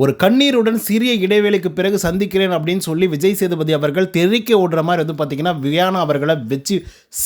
ஒரு கண்ணீருடன் சிறிய இடைவேளைக்கு பிறகு சந்திக்கிறேன் அப்படின்னு சொல்லி விஜய் சேதுபதி அவர்கள் தெறிக்க ஓடுற மாதிரி வந்து பார்த்தீங்கன்னா வியானா அவர்களை வச்சு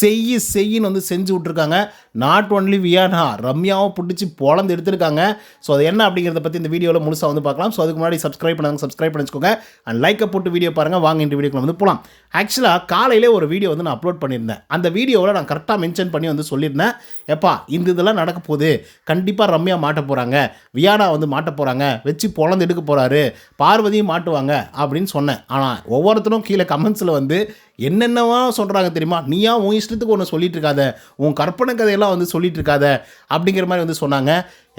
செய்யின்னு வந்து செஞ்சு விட்ருக்காங்க. நாட் ஒன்லி வியானா, ரம்யாவும் பிடிச்சி பொழந்து எடுத்திருக்காங்க. ஸோ அது என்ன அப்படிங்கிறத பற்றி இந்த வீடியோவில் முழுசாக வந்து பார்க்கலாம். ஸோ அதுக்கு முன்னாடி சப்ஸ்கிரைப் பண்ணி வச்சுக்கோங்க. அண்ட் லைக்கை போட்டு வீடியோ பாருங்கள். வாங்க இந்த வீடியோக்குள்ள வந்து போகலாம். ஆக்சுவலாக காலையிலே ஒரு வீடியோ வந்து நான் அப்லோட் பண்ணியிருந்தேன். அந்த வீடியோவில் நான் கரெக்டாக மென்ஷன் பண்ணி வந்து சொல்லியிருந்தேன், எப்பா இந்த இதெல்லாம் நடக்க போகுது, கண்டிப்பாக ரம்யா மாட்ட போகிறாங்க, வியானா வந்து மாட்ட போகிறாங்க, வச்சு பொழந்து எடுக்க போகிறாரு, பார்வதியும் மாட்டுவாங்க அப்படின்னு சொன்னேன். ஆனால் ஒவ்வொருத்தரும் கீழே கமெண்ட்ஸில் வந்து என்னென்னவா சொல்கிறாங்க தெரியுமா, நீயா உன் இஷ்டத்துக்கு ஒன்று சொல்லிட்டு இருக்காத, உன் கற்பனை கதையெல்லாம் வந்து சொல்லிட்டு இருக்காத அப்படிங்கிற மாதிரி வந்து சொன்னாங்க.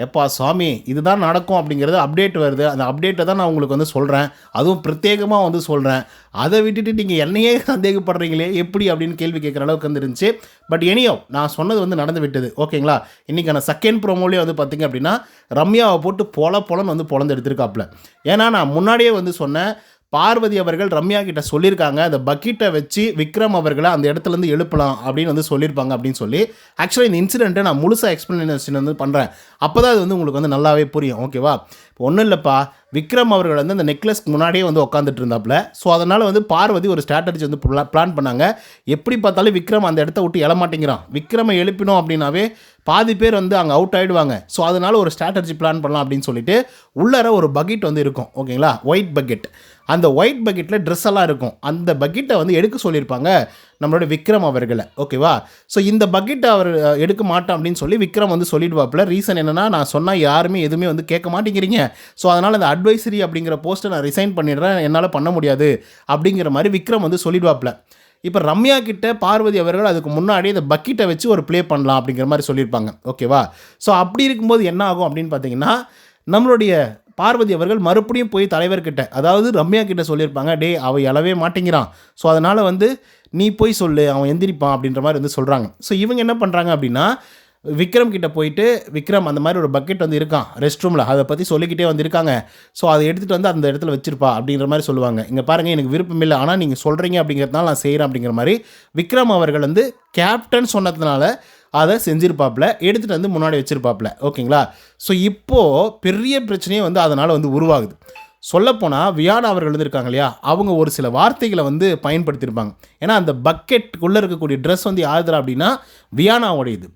எப்பா சாமி, இதுதான் நடக்கும் அப்படிங்கிறது அப்டேட் வருது. அந்த அப்டேட்டை தான் நான் உங்களுக்கு வந்து சொல்கிறேன். அதுவும் பிரத்யேகமாக வந்து சொல்கிறேன். அதை விட்டுட்டு நீங்கள் என்னையே சந்தேகப்படுறீங்களே எப்படி அப்படின்னு கேள்வி கேட்குற அளவுக்கு வந்து இருந்துச்சு. பட் எனியோ நான் சொன்னது வந்து நடந்து விட்டது. ஓகேங்களா. இன்றைக்கான செகண்ட் ப்ரோமோலேயே வந்து பார்த்திங்க அப்படின்னா ரம்யாவை போட்டு பொலன்னு வந்து பொழந்து எடுத்திருக்காப்புல. ஏன்னா நான் முன்னாடியே வந்து சொன்னேன், பார்வதி அவர்கள் ரம்யா கிட்ட சொல்லியிருக்காங்க, அந்த பக்கெட்டை வச்சு விக்ரம் அவர்களை அந்த இடத்துலேருந்து எழுப்பலாம் அப்படின்னு வந்து சொல்லியிருப்பாங்க அப்படின்னு சொல்லி. ஆக்சுவலாக இந்த இன்சிடென்ட்டை நான் முழுசாக எக்ஸ்ப்ளனேஷன் வந்து பண்ணுறேன். அப்போ தான் அது வந்து உங்களுக்கு வந்து நல்லாவே புரியும். ஓகேவா. இப்போ ஒன்றும் இல்லைப்பா, விக்ரம் அவர்கள் வந்து அந்த நெக்லஸ்க்கு முன்னாடியே வந்து உட்காந்துட்டு இருந்தாப்புல. ஸோ அதனால் வந்து பார்வதி ஒரு ஸ்ட்ராட்டஜி வந்து பிளான் பண்ணாங்க. எப்படி பார்த்தாலும் விக்ரம் அந்த இடத்த விட்டு எழமாட்டேங்கிறான். விக்ரமை எழுப்பினோம் அப்படின்னாவே பாதி பேர் வந்து அங்கே அவுட் ஆகிடுவாங்க. ஸோ அதனால் ஒரு ஸ்ட்ராட்டஜி பிளான் பண்ணலாம் அப்படின்னு சொல்லிட்டு உள்ளார ஒரு பக்கெட் வந்து இருக்கும். ஓகேங்களா. White bucket. அந்த ஒயிட் பக்கெட்டில் ட்ரெஸ் எல்லாம் இருக்கும். அந்த பக்கெட்டை வந்து எடுக்க சொல்லியிருப்பாங்க நம்மளோட விக்ரம் அவர்களை. ஓகேவா. ஸோ இந்த பக்கெட்டை அவர் எடுக்க மாட்டோம் அப்படின்னு சொல்லி விக்ரம் வந்து சொல்லிடுவாப்புல. ரீசன் என்னென்னா, நான் சொன்னால் யாருமே எதுவுமே வந்து கேட்க மாட்டேங்கிறீங்க, ஸோ அதனால் அந்த அட்வைசரி அப்படிங்கிற போஸ்ட்டை நான் ரிசைன் பண்ணிடுறேன், என்னால் பண்ண முடியாது அப்படிங்கிற மாதிரி விக்ரம் வந்து சொல்லிடுவாப்புல. இப்போ ரம்யா கிட்ட பார்வதி அவர்கள் அதுக்கு முன்னாடி இந்த பக்கெட்டை வச்சு ஒரு ப்ளே பண்ணலாம் அப்படிங்கிற மாதிரி சொல்லியிருப்பாங்க. ஓகேவா. ஸோ அப்படி இருக்கும்போது என்ன ஆகும் அப்படின்னு பார்த்தீங்கன்னா, நம்மளுடைய பார்வதி அவர்கள் மறுபடியும் போய் தலைவர்கிட்ட, அதாவது ரம்யா கிட்ட சொல்லியிருப்பாங்க, டே அவன் எழவே மாட்டேங்கிறான், ஸோ அதனால் வந்து நீ போய் சொல்லு, அவன் எந்திரிப்பான் அப்படின்ற மாதிரி வந்து சொல்கிறாங்க. ஸோ இவங்க என்ன பண்ணுறாங்க அப்படின்னா, விக்ரம் கிட்ட போயிட்டு, விக்ரம் அந்த மாதிரி ஒரு பக்கெட் வந்து இருக்கான் ரெஸ்ட் ரூமில், அதை பற்றி சொல்லிக்கிட்டே வந்திருக்காங்க, ஸோ அதை எடுத்துகிட்டு வந்து அந்த இடத்துல வச்சிருப்பா அப்படிங்கிற மாதிரி சொல்லுவாங்க. இங்கே பாருங்கள், எனக்கு விருப்பம் இல்லை, ஆனால் நீங்கள் சொல்கிறீங்க அப்படிங்கிறதுனால நான் செய்கிறேன் அப்படிங்கிற மாதிரி விக்ரம் அவர்கள் வந்து கேப்டன் சொன்னதுனால அதை செஞ்சுருப்பாப்பில், எடுத்துகிட்டு வந்து முன்னாடி வச்சுருப்பாப்பில். ஓகேங்களா. ஸோ இப்போது பெரிய பிரச்சனையே வந்து அதனால் வந்து உருவாகுது. சொல்லப்போனால் வியானா அவர்கள் வந்து இருக்காங்க இல்லையா, அவங்க ஒரு சில வார்த்தைகளை வந்து பயன்படுத்தியிருப்பாங்க. ஏன்னா அந்த பக்கெட்டுக்குள்ளே இருக்கக்கூடிய ட்ரெஸ் வந்து யாருதுரா அப்படின்னா வியானாவோடையது.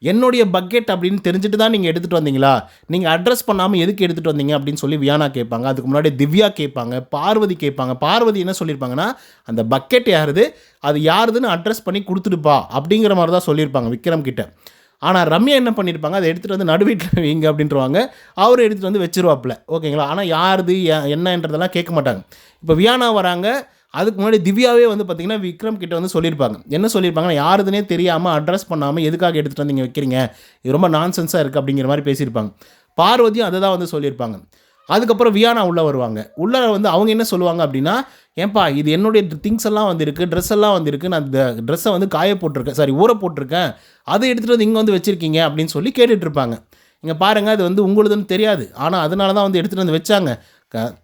என்னுடைய பக்கெட் அப்படின்னு தெரிஞ்சுட்டு தான் நீங்கள் எடுத்துகிட்டு வந்தீங்களா, நீங்கள் அட்ரஸ் பண்ணாமல் எதுக்கு எடுத்துகிட்டு வந்தீங்க அப்படின்னு சொல்லி வியானா கேட்பாங்க. அதுக்கு முன்னாடி திவ்யா கேட்பாங்க, பார்வதி கேட்பாங்க. பார்வதி என்ன சொல்லியிருப்பாங்கன்னா, அந்த பக்கெட் யாருது, அது யாருதுன்னு அட்ரஸ் பண்ணி கொடுத்துடுப்பா அப்படிங்கிற மாதிரி தான் சொல்லியிருப்பாங்க விக்ரம் கிட்ட. ஆனால் ரம்யா என்ன பண்ணியிருப்பாங்க, அதை எடுத்துகிட்டு வந்து நடுவீட்டில் வைங்க அப்படின்றவாங்க, அவர் எடுத்துகிட்டு வந்து வச்சிருவாப்பில். ஓகேங்களா. ஆனால் யாருது என்னன்றதெல்லாம் கேட்க மாட்டாங்க. இப்போ வியானா வராங்க, அதுக்கு முன்னாடி திவ்யாவே வந்து பார்த்திங்கன்னா விக்ரம் கிட்ட வந்து சொல்லியிருப்பாங்க. என்ன சொல்லியிருப்பாங்கன்னா, யாருதுனே தெரியாமல் அட்ரஸ் பண்ணாமல் எதுக்காக எடுத்துகிட்டு வந்து நீங்கள் வைக்கிறீங்க, இது ரொம்ப நான்சென்ஸாக இருக்குது அப்படிங்கிற மாதிரி பேசியிருப்பாங்க. பார்வதியும் அதை தான் வந்து சொல்லியிருப்பாங்க. அதுக்கப்புறம் வியானா உள்ளே வருவாங்க. உள்ளே வந்து அவங்க என்ன சொல்லுவாங்க அப்படின்னா, ஏன்பா இது என்னுடைய திங்ஸ் எல்லாம் வந்து இருக்குது, ட்ரெஸ் எல்லாம் வந்து இருக்குது, நான் இந்த ட்ரெஸ்ஸை வந்து காய போட்டிருக்கேன், சாரி ஊற போட்டிருக்கேன், அதை எடுத்துகிட்டு வந்து இங்கே வந்து வச்சுருக்கீங்க அப்படின்னு சொல்லி கேட்டுட்ருப்பாங்க. இங்கே பாருங்கள், அது வந்து உங்களுதுன்னு தெரியாது, ஆனால் அதனால தான் வந்து எடுத்துகிட்டு வந்து வச்சாங்க,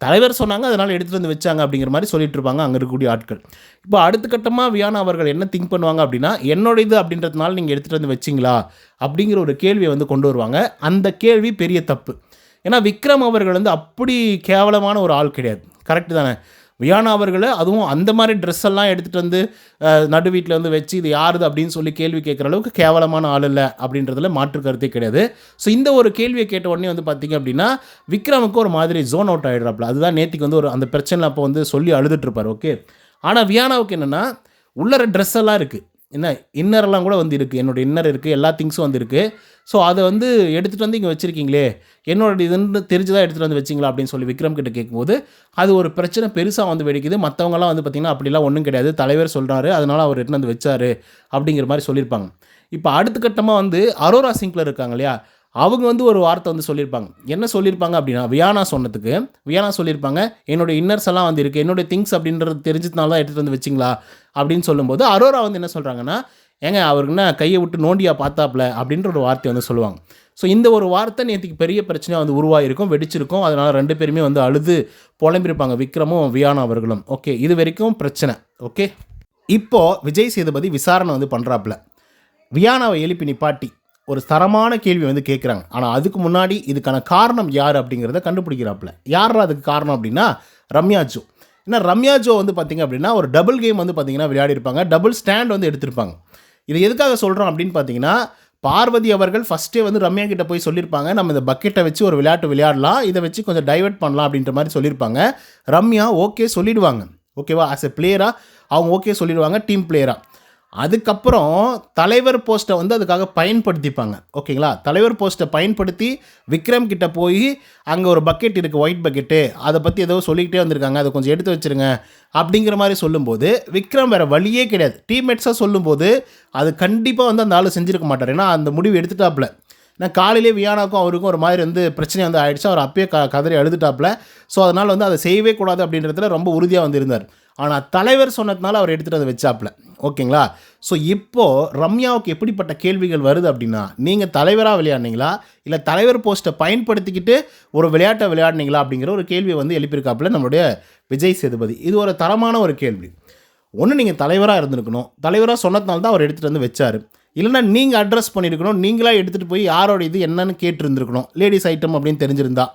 தலைவர் சொன்னாங்க அதனால் எடுத்துகிட்டு வந்து வச்சாங்க அப்படிங்கிற மாதிரி சொல்லிட்டு இருப்பாங்க அங்கே இருக்கக்கூடிய ஆட்கள். இப்போ அடுத்த கட்டமாக வியானா அவர்கள் என்ன திங்க் பண்ணுவாங்க அப்படின்னா, என்னோட இது அப்படின்றதுனால நீங்கள் எடுத்துகிட்டு வந்து வச்சிங்களா அப்படிங்கிற ஒரு கேள்வியை வந்து கொண்டு வருவாங்க. அந்த கேள்வி பெரிய தப்பு. ஏன்னா விக்ரம் அவர்கள் வந்து அப்படி கேவலமான ஒரு ஆள் கிடையாது. கரெக்டு தானே. வியானா அவர்களை அதுவும் அந்த மாதிரி ட்ரெஸ் எல்லாம் எடுத்துகிட்டு வந்து நடு வீட்டில் வந்து வச்சு இது யாருது அப்படின்னு சொல்லி கேள்வி கேட்குற அளவுக்கு கேவலமான ஆள் இல்லை அப்படின்றதுல மாற்று கருத்தே கிடையாது. ஸோ இந்த ஒரு கேள்வியை கேட்ட உடனே வந்து பார்த்திங்க அப்படின்னா விக்ரமுக்கு ஒரு மாதிரி ஜோன் அவுட் ஆகிடுறாப்புல. அதுதான் நேற்றுக்கு வந்து ஒரு அந்த பிரச்சனை அப்போ வந்து சொல்லி அழுதுட்டுருப்பார். ஓகே. ஆனால் வியானாவுக்கு என்னென்னா, உள்ளற ட்ரெஸ் எல்லாம் இருக்குது, என்ன இன்னரெல்லாம் கூட வந்து இருக்குது, என்னோடய இன்னர் இருக்குது, எல்லா திங்ஸும் வந்து இருக்குது, ஸோ அதை வந்து எடுத்துகிட்டு வந்து இங்கே வச்சுருக்கீங்களே, என்னோட இதுன்னு தெரிஞ்சு தான் எடுத்துகிட்டு வந்து வச்சிங்களா அப்படின்னு சொல்லி விக்ரம் கிட்ட கேட்கும்போது அது ஒரு பிரச்சனை பெருசாக வந்து வெடிக்குது. மற்றவங்கலாம் வந்து பார்த்திங்கன்னா அப்படிலாம் ஒன்றும் கிடையாது, தலைவர் சொல்கிறாரு அதனால் அவர் எடுத்துகிட்டு வந்து வச்சார் அப்படிங்கிற மாதிரி சொல்லியிருப்பாங்க. இப்போ அடுத்த கட்டமாக வந்து அரோரா சிங்க்லர் இருக்காங்க இல்லையா, அவங்க வந்து ஒரு வார்த்தை வந்து சொல்லியிருப்பாங்க. என்ன சொல்லியிருப்பாங்க அப்படின்னா, வியானா சொன்னதுக்கு வியானா சொல்லியிருப்பாங்க, என்னோடய இன்னர்ஸ் எல்லாம் வந்து இருக்குது, என்னுடைய திங்ஸ் அப்படின்றது தெரிஞ்சதுனால தான் எடுத்துகிட்டு வந்து வச்சிங்களா அப்படின்னு சொல்லும்போது அரோரா வந்து என்ன சொல்கிறாங்கன்னா, ஏங்க அவருக்கு என்ன கையை விட்டு நோண்டியா பார்த்தாப்புல அப்படின்ற ஒரு வார்த்தை வந்து சொல்லுவாங்க. ஸோ இந்த ஒரு வார்த்தை நேற்றுக்கு பெரிய பிரச்சனையாக வந்து உருவாகிருக்கும், வெடிச்சிருக்கும். அதனால் 2 பேருமே வந்து அழுது புலம்பிருப்பாங்க, விக்ரமும் வியானா அவர்களும். ஓகே. இது வரைக்கும் பிரச்சனை. ஓகே. இப்போது விஜய் சேதுபதி விசாரணை வந்து பண்ணுறாப்புல. வியானாவை எழுப்பி நிப்பாட்டி ஒரு தரமான கேள்வி வந்து கேட்குறாங்க. ஆனால் அதுக்கு முன்னாடி இதுக்கான காரணம் யார் அப்படிங்கிறத கண்டுபிடிக்கிறாப்புல. யாரா அதுக்கு காரணம் அப்படின்னா ரம்யா ஜோ. ஏன்னா ரம்யா ஜோ வந்து பார்த்திங்க அப்படின்னா ஒரு டபுள் கேம் வந்து பார்த்திங்கன்னா விளையாடிருப்பாங்க, டபுள் ஸ்டாண்ட் வந்து எடுத்திருப்பாங்க. இது எதுக்காக சொல்கிறோம் அப்படின்னு பார்த்தீங்கன்னா, பார்வதி அவர்கள் ஃபஸ்ட்டே வந்து ரம்யா கிட்ட போய் சொல்லியிருப்பாங்க, நம்ம இந்த பக்கெட்டை வச்சு ஒரு விளையாட்டு விளையாடலாம், இதை வச்சு கொஞ்சம் டைவர்ட் பண்ணலாம் அப்படின்ற மாதிரி சொல்லியிருப்பாங்க. ரம்யா ஓகே சொல்லிடுவாங்க. ஓகேவா, ஆஸ் எ பிளேயராக அவங்க ஓகே சொல்லிடுவாங்க, டீம் பிளேயராக. அதுக்கப்புறம் தலைவர் போஸ்ட்டை வந்து அதுக்காக பயன்படுத்திப்பாங்க. ஓகேங்களா, தலைவர் போஸ்ட்டை பயன்படுத்தி விக்ரம் கிட்ட போய் அங்கே ஒரு பக்கெட் இருக்குது, ஒயிட் பக்கெட்டு, அதை பற்றி ஏதோ சொல்லிக்கிட்டே வந்திருக்காங்க, அதை கொஞ்சம் எடுத்து வச்சுருங்க அப்படிங்கிற மாதிரி சொல்லும்போது விக்ரம் வேறு வழியே கிடையாது. டீம்மேட்ஸாக சொல்லும்போது அது கண்டிப்பாக வந்து அந்த ஆள் செஞ்சுருக்க மாட்டார். ஏன்னா அந்த முடிவு எடுத்துட்டாப்புல. ஏன்னா காலையிலே வியானாக்கும் அவருக்கும் ஒரு மாதிரி வந்து பிரச்சனை வந்து ஆகிடுச்சு. அவர் அப்பயே கதறி அழுதுட்டாப்புல. ஸோ அதனால் வந்து அதை செய்யவே கூடாது அப்படின்றதுல ரொம்ப உறுதியாக வந்து இருந்தார். ஆனால் தலைவர் சொன்னதுனால அவர் எடுத்துகிட்டு அதை வச்சாப்புல. ஓகேங்களா, ஸோ இப்போது ரம்யாவுக்கு எப்படிப்பட்ட கேள்விகள் வருது அப்படின்னா, நீங்கள் தலைவராக விளையாடினீங்களா இல்லை தலைவர் போஸ்ட்டை பயன்படுத்திக்கிட்டு ஒரு விளையாட்டை விளையாடினீங்களா அப்படிங்கிற ஒரு கேள்வியை வந்து எழுப்பியிருக்காப்புல நம்மளுடைய விஜய் சேதுபதி. இது ஒரு தரமான ஒரு கேள்வி. ஒன்று, நீங்கள் தலைவராக இருந்திருக்கணும், தலைவராக சொன்னதுனால தான் அவர் எடுத்துகிட்டு வந்து வச்சார். இல்லைனா நீங்கள் அட்ரஸ் பண்ணியிருக்கணும், நீங்களாக எடுத்துகிட்டு போய் யாரோட இது என்னன்னு கேட்டிருந்துருக்கணும், லேடிஸ் ஐட்டம் அப்படின்னு தெரிஞ்சிருந்தா.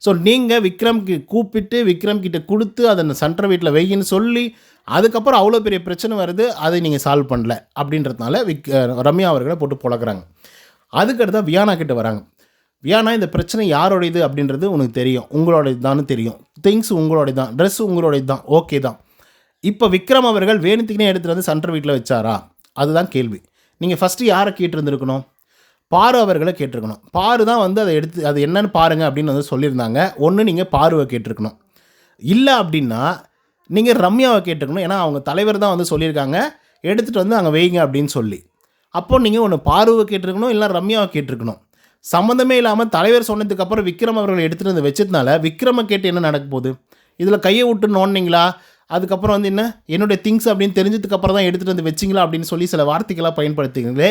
ஸோ நீங்கள் விக்ரம்க்கு கூப்பிட்டு விக்ரம் கிட்ட கொடுத்து அதை சென்டர் வீட்டில் வெயின்னு சொல்லி அதுக்கப்புறம் அவ்வளோ பெரிய பிரச்சனை வருது, அதை நீங்கள் சால்வ் பண்ணல அப்படின்றதுனால ரம்யா அவர்களை போட்டு புழக்கிறாங்க. அதுக்கடுத்து வியானா கிட்ட வராங்க. வியானா, இந்த பிரச்சனை யாரோடையது அப்படின்றது உனக்கு தெரியும், உங்களோடது தான் தெரியும், திங்ஸ் உங்களோடது தான், ட்ரெஸ் உங்களோடது தான், ஓகே தான். இப்போ விக்ரம் அவர்கள் வேணுத்துக்குனே எடுத்துகிட்டு வந்து சென்டர் வீட்டில் வச்சாரா, அதுதான் கேள்வி. நீங்கள் ஃபஸ்ட்டு யாரை கேட்டிருந்துருக்கணும்? பாரு அவர்களை கேட்டிருக்கணும். பாரு தான் வந்து அதை எடுத்து அது என்னன்னு பாருங்கள் அப்படின்னு வந்து சொல்லியிருந்தாங்க. ஒன்று நீங்கள் பாருவை கேட்டிருக்கணும், இல்லை அப்படின்னா நீங்கள் ரம்யாவை கேட்டிருக்கணும். ஏன்னா அவங்க தலைவர் தான் வந்து சொல்லியிருக்காங்க எடுத்துகிட்டு வந்து அங்கே வைங்க அப்படின்னு சொல்லி. அப்போது நீங்கள் ஒன்று பாருவை கேட்டிருக்கணும், இல்லை ரம்யாவை கேட்டிருக்கணும். சம்மந்தமே இல்லாமல் தலைவர் சொன்னதுக்கப்புறம் விக்ரம் அவர்களை எடுத்துகிட்டு வந்து வச்சதுனால விக்ரமை கேட்டு என்ன நடக்க போகுது? இதில் கையை விட்டு நோண்டிங்களா, அதுக்கப்புறம் வந்து என்ன என்னுடைய திங்ஸ் அப்படின்னு தெரிஞ்சதுக்கப்புறம் தான் எடுத்துகிட்டு வந்து வச்சிங்களா அப்படின்னு சொல்லி சில வார்த்தைகளாக பயன்படுத்திங்களே,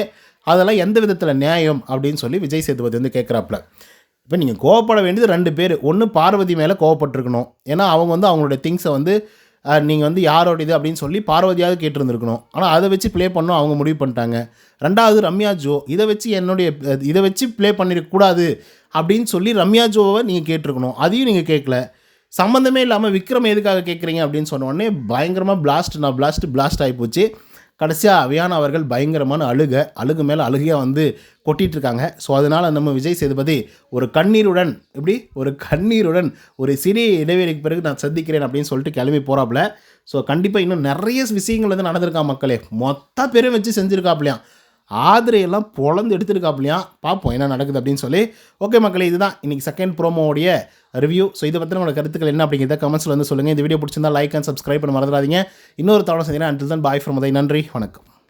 அதெல்லாம் எந்த விதத்தில் நியாயம் அப்படின்னு சொல்லி விஜய் சேதுபதி வந்து கேட்குறாப்புல. இப்போ நீங்கள் கோவப்பட வேண்டியது 2 பேர். ஒன்று, பார்வதி மேலே கோவப்பட்டிருக்கணும். ஏன்னா அவங்க வந்து அவங்களுடைய திங்ஸை வந்து நீங்கள் வந்து யாரோட இது அப்படின்னு சொல்லி பார்வதியாவது கேட்டிருந்துருக்கணும். ஆனால் அதை வச்சு ப்ளே பண்ணணும் அவங்க முடிவு பண்ணிட்டாங்க. 2வது, ரம்யா ஜோ இதை வச்சு ப்ளே பண்ணிடக்கூடாது அப்படின்னு சொல்லி ரம்யா ஜோவை நீங்கள் கேட்டிருக்கணும். அதையும் நீங்கள் கேட்கல. சம்மந்தமே இல்லாமல் விக்ரம் எதுக்காக கேட்குறீங்க அப்படின்னு சொன்ன உடனே பயங்கரமாக பிளாஸ்ட் ஆகிப்போச்சு. கடைசியாக வியானா அவர்கள் பயங்கரமான அழுகு மேலே அழுகையாக வந்து கொட்டிகிட்ருக்காங்க. ஸோ அதனால் நம்ம விஜய் சேதுபதி ஒரு கண்ணீருடன் ஒரு சிறிய இடைவெளிக்கு பிறகு நான் சந்திக்கிறேன் அப்படின்னு சொல்லிட்டு கிளம்பி போகிறாப்புல. ஸோ கண்டிப்பாக இன்னும் நிறைய விஷயங்கள் வந்து நடந்திருக்கா மக்களே. மொத்த பேரும் வச்சு செஞ்சுருக்காப்புலையாம், ஆதிரையெல்லாம் பொழந்து எடுத்துருக்காப்புலையாம். பார்ப்போம் என்ன நடக்குது அப்படின்னு சொல்லி. ஓகே மக்களே, இதுதான் இன்றைக்கி செகண்ட் ப்ரோமோடைய ரிவ்யூ. ஸோ இதை பற்றி உங்களோட கருத்துக்கள் என்ன அப்படிங்கிறத கமெண்ட்ஸில் வந்து சொல்லுங்கள். இந்த வீடியோ பிடிச்சிருந்தா லைக் அண்ட் சப்ஸ்கிரைப் பண்ண மறந்துடாதீங்க. இன்னொரு தவணை செஞ்சீங்கன்னா until than bye from Uday. நன்றி, வணக்கம்.